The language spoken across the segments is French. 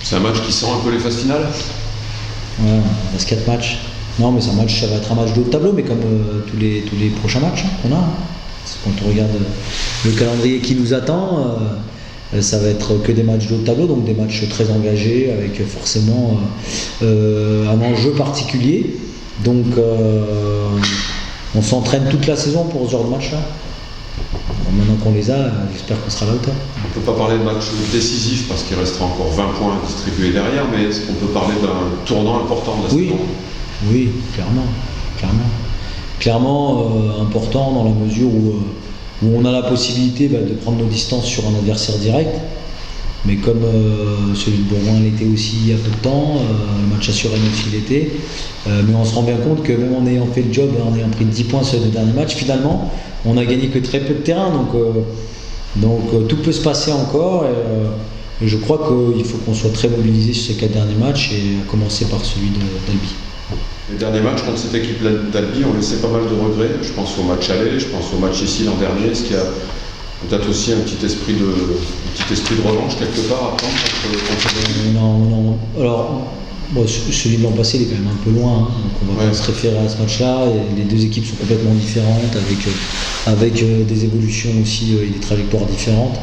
C'est un match qui sent un peu les phases finales. Ouais, il reste 4 matchs. Non, mais ça va être un match de haut de tableau, mais comme tous les prochains matchs qu'on a. Quand on regarde le calendrier qui nous attend, ça va être que des matchs de haut de tableau, donc des matchs très engagés, avec forcément un enjeu particulier. Donc on s'entraîne toute la saison pour ce genre de match-là. Maintenant qu'on les a, j'espère qu'on sera à la hauteur. On ne peut pas parler de match décisif parce qu'il restera encore 20 points distribués derrière, mais est-ce qu'on peut parler d'un tournant important de la saison ? Oui, clairement. Clairement important dans la mesure où on a la possibilité de prendre nos distances sur un adversaire direct. Mais comme celui de Bourgoin l'était aussi il y a peu de temps, le match à Suresnes aussi l'était. Mais on se rend bien compte que même en ayant fait le job, en ayant pris 10 points sur les deux derniers matchs, finalement, on n'a gagné que très peu de terrain. Donc tout peut se passer encore. Et je crois qu'il faut qu'on soit très mobilisé sur ces 4 derniers matchs, et à commencer par celui d'Albi. Les derniers matchs contre cette équipe d'Albi ont laissé pas mal de regrets. Je pense au match aller, je pense au match ici l'an dernier. Est-ce qu'il y a peut-être aussi un petit esprit de revanche quelque part à prendre Non. Alors, celui de l'an passé, il est quand même un peu loin. Donc on va pas se référer à ce match-là. Et les deux équipes sont complètement différentes, avec des évolutions aussi et des trajectoires différentes.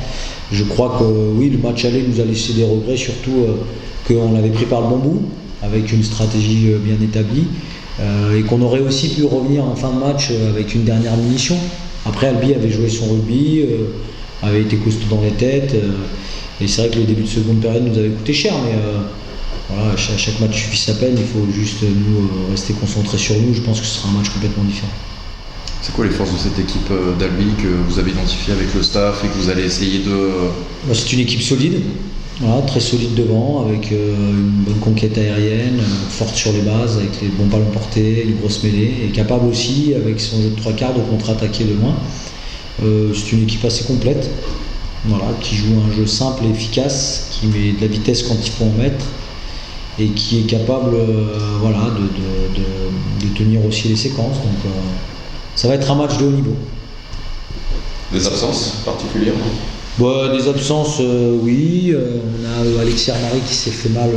Je crois que oui, le match aller nous a laissé des regrets, surtout qu'on l'avait pris par le bon bout, avec une stratégie bien établie, et qu'on aurait aussi pu revenir en fin de match avec une dernière munition. Après, Albi avait joué son rugby, avait été costaud dans les têtes, et c'est vrai que le début de seconde période nous avait coûté cher, mais voilà, chaque match suffit sa peine. Il faut juste nous rester concentrés sur nous. Je pense que ce sera un match complètement différent. C'est quoi les forces de cette équipe d'Albi que vous avez identifiées avec le staff et que vous allez essayer de... C'est une équipe solide. Voilà, très solide devant, avec une bonne conquête aérienne, forte sur les bases, avec les bons ballons portés, les grosses mêlées, et capable aussi, avec son jeu de 3/4, de contre-attaquer de loin. C'est une équipe assez complète, voilà, qui joue un jeu simple et efficace, qui met de la vitesse quand il faut en mettre, et qui est capable de tenir aussi les séquences. Donc ça va être un match de haut niveau. Des absences particulières ? Des absences, oui. On a Alexis Armari qui s'est fait mal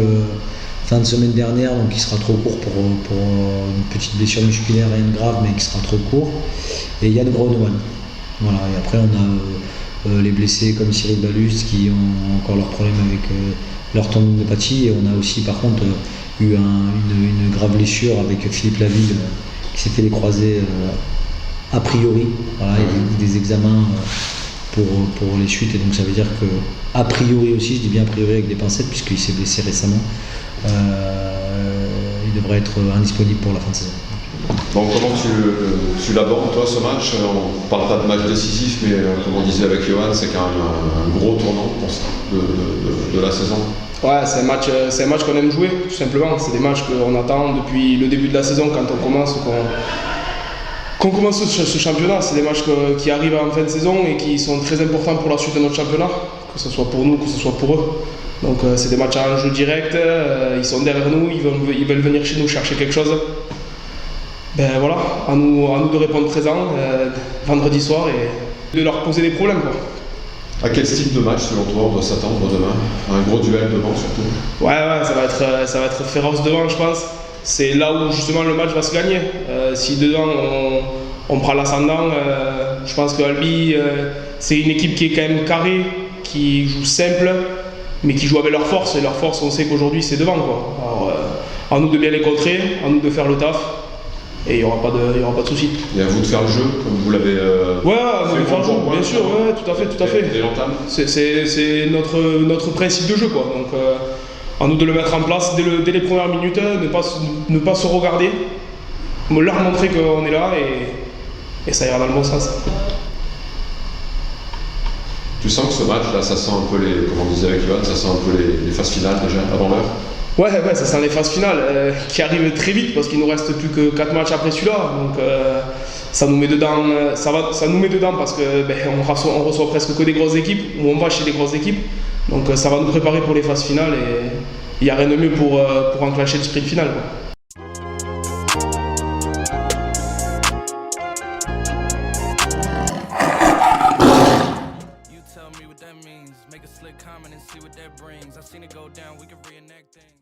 fin de semaine dernière, donc il sera trop court pour une petite blessure musculaire, rien de grave, mais qui sera trop court. Et Yann Gronewan. Voilà. Et après, on a les blessés comme Cyril Balus qui ont encore leurs problèmes avec leur tendon de Paty. Et on a aussi, par contre, eu une grave blessure avec Philippe Laville qui s'est fait les croisés a priori. Voilà, il y a des examens. Pour les chutes, et donc ça veut dire que a priori aussi, je dis bien a priori avec des pincettes puisqu'il s'est blessé récemment, il devrait être indisponible pour la fin de saison. Bon, comment tu l'abordes toi ce match ? On ne parle pas de match décisif, mais comme on disait avec Johan, c'est quand même un gros tournant pour ça, de la saison. Ouais, c'est un match qu'on aime jouer, tout simplement. C'est des matchs qu'on attend depuis le début de la saison, quand on commence, qu'on commence ce championnat. C'est des matchs qui arrivent en fin de saison et qui sont très importants pour la suite de notre championnat, que ce soit pour nous, que ce soit pour eux. Donc c'est des matchs à enjeu direct, ils sont derrière nous, ils veulent venir chez nous chercher quelque chose. Ben voilà, à nous de répondre présent vendredi soir et de leur poser des problèmes, quoi. À quel style de match selon toi on doit s'attendre demain ? Un gros duel devant surtout ? Ouais, ça va être féroce devant, je pense. C'est là où justement le match va se gagner. Si dedans on prend l'ascendant, je pense que Albi, c'est une équipe qui est quand même carrée, qui joue simple, mais qui joue avec leur force. Et leur force, on sait qu'aujourd'hui c'est devant, quoi. Alors, à nous de bien les contrer, à nous de faire le taf, et il n'y aura pas de souci. Et à vous de faire le jeu, comme vous l'avez ouais, à nous de faire le jeu, bien sûr, ouais, tout à fait. Dès l'entame. C'est notre principe de jeu, quoi. Donc, à nous de le mettre en place dès les premières minutes, ne pas se regarder, leur montrer qu'on est là et ça ira dans le bon sens. Tu sens que ce match là, ça sent un peu comme on disait avec Johan, ça sent un peu les phases finales déjà avant l'heure ? Ouais, ça sent les phases finales qui arrivent très vite parce qu'il nous reste plus que 4 matchs après celui-là. Donc ça nous met dedans, ça nous met dedans parce que on reçoit presque que des grosses équipes, ou on va chez des grosses équipes. Donc ça va nous préparer pour les phases finales et il n'y a rien de mieux pour enclencher le sprint final, quoi. a slick comment and see what that brings. I seen it go down, we can reenact things.